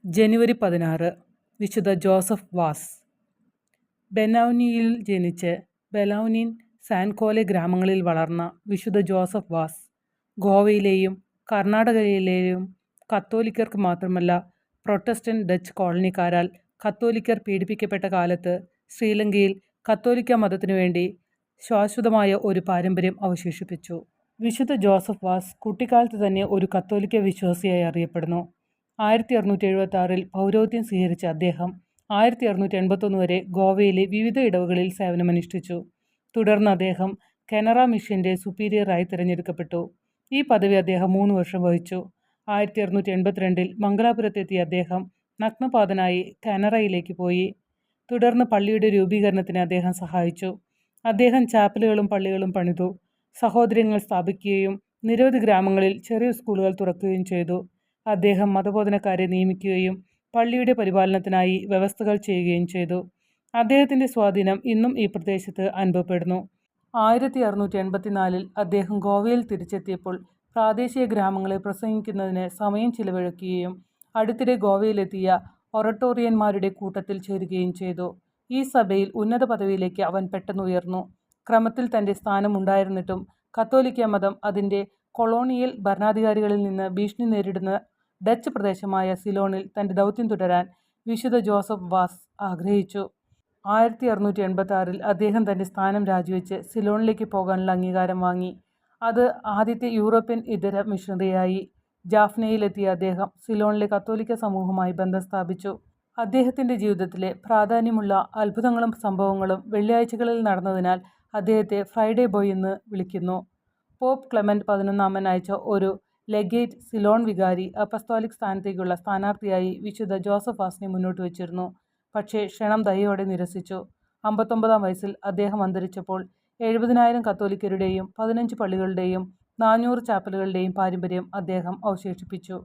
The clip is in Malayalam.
ജനുവരി 16 വിശുദ്ധ ജോസഫ് വാസ്. ബെനൗനിയിൽ ജനിച്ച് ബെലൗനിൻ, സാൻകോലെ ഗ്രാമങ്ങളിൽ വളർന്ന വിശുദ്ധ ജോസഫ് വാസ് ഗോവയിലെയും കർണാടകയിലെയും കത്തോലിക്കർക്ക് മാത്രമല്ല പ്രൊട്ടസ്റ്റന്റ് ഡച്ച് കോളനിക്കാരാൽ കത്തോലിക്കർ പീഡിപ്പിക്കപ്പെട്ട കാലത്ത് ശ്രീലങ്കയിൽ കത്തോലിക്ക മതത്തിനു വേണ്ടി ശാശ്വതമായ ഒരു പാരമ്പര്യം അവശേഷിപ്പിച്ചു. വിശുദ്ധ ജോസഫ് വാസ് കുട്ടിക്കാലത്ത് തന്നെ ഒരു കത്തോലിക്ക വിശ്വാസിയായി അറിയപ്പെടുന്നു. 1676 പൗരോഹിത്യം സ്വീകരിച്ച അദ്ദേഹം 1681 വരെ ഗോവയിലെ വിവിധ ഇടവകളിൽ സേവനമനുഷ്ഠിച്ചു. തുടർന്ന് അദ്ദേഹം കാനറ മിഷന്റെ സുപ്പീരിയറായി തിരഞ്ഞെടുക്കപ്പെട്ടു. ഈ പദവി അദ്ദേഹം 3 വർഷം വഹിച്ചു. 1682 മംഗലാപുരത്തെത്തിയ അദ്ദേഹം നഗ്നപാതനായി കാനറയിലേക്ക് പോയി. തുടർന്ന് പള്ളിയുടെ രൂപീകരണത്തിന് അദ്ദേഹം സഹായിച്ചു. അദ്ദേഹം ചാപ്പലുകളും പള്ളികളും പണിതു, സഹോദര്യങ്ങൾ സ്ഥാപിക്കുകയും നിരവധി ഗ്രാമങ്ങളിൽ ചെറിയ സ്കൂളുകൾ തുറക്കുകയും ചെയ്തു. അദ്ദേഹം മതബോധനക്കാരെ നിയമിക്കുകയും പള്ളിയുടെ പരിപാലനത്തിനായി വ്യവസ്ഥകൾ ചെയ്യുകയും ചെയ്തു. അദ്ദേഹത്തിന്റെ സ്വാധീനം ഇന്നും ഈ പ്രദേശത്ത് അനുഭവപ്പെടുന്നു. 1684 അദ്ദേഹം ഗോവയിൽ തിരിച്ചെത്തിയപ്പോൾ പ്രാദേശിക ഗ്രാമങ്ങളിൽ പ്രസംഗിക്കുന്നതിന് സമയം ചിലവഴിക്കുകയും അടുത്തിടെ ഗോവയിലെത്തിയ ഒറട്ടോറിയന്മാരുടെ കൂട്ടത്തിൽ ചേരുകയും ചെയ്തു. ഈ സഭയിൽ ഉന്നത പദവിയിലേക്ക് അവൻ പെട്ടെന്ന് ഉയർന്നു. ക്രമത്തിൽ തന്റെ സ്ഥാനമുണ്ടായിരുന്നിട്ടും കത്തോലിക്ക മതം അതിന്റെ കൊളോണിയൽ ഭരണാധികാരികളിൽ നിന്ന് ഭീഷണി നേരിടുന്ന ഡച്ച് പ്രദേശമായ സിലോണിൽ തന്റെ ദൗത്യം തുടരാൻ വിശുദ്ധ ജോസഫ് വാസ് ആഗ്രഹിച്ചു. 1686 അദ്ദേഹം തന്റെ സ്ഥാനം രാജിവെച്ച് സിലോണിലേക്ക് പോകാനുള്ള അംഗീകാരം വാങ്ങി. അത് ആദ്യത്തെ യൂറോപ്യൻ ഇതര മിഷണറിയായി. ജാഫ്നയിലെത്തിയ അദ്ദേഹം സിലോണിലെ കത്തോലിക്ക സമൂഹവുമായി ബന്ധം സ്ഥാപിച്ചു. അദ്ദേഹത്തിന്റെ ജീവിതത്തിലെ പ്രാധാന്യമുള്ള അത്ഭുതങ്ങളും സംഭവങ്ങളും വെള്ളിയാഴ്ചകളിൽ നടന്നതിനാൽ അദ്ദേഹത്തെ ഫ്രൈഡേ ബോയ് എന്ന് വിളിക്കുന്നു. പോപ്പ് ക്ലെമന്റ് 11 അയച്ച ഒരു ലെഗേറ്റ് സിലോൺ വികാരി അപ്പസ്തോലിക് സ്ഥാനത്തേക്കുള്ള സ്ഥാനാർത്ഥിയായി വിശുദ്ധ ജോസഫ് വാസിനെ മുന്നോട്ട് വച്ചിരുന്നു. പക്ഷേ ക്ഷണം ദയോടെ നിരസിച്ചു. 59 വയസ്സിൽ അദ്ദേഹം അന്തരിച്ചപ്പോൾ 70,000 കത്തോലിക്കരുടെയും 15 പള്ളികളുടെയും 400 ചാപ്പലുകളുടെയും പാരമ്പര്യം അദ്ദേഹം അവശേഷിപ്പിച്ചു.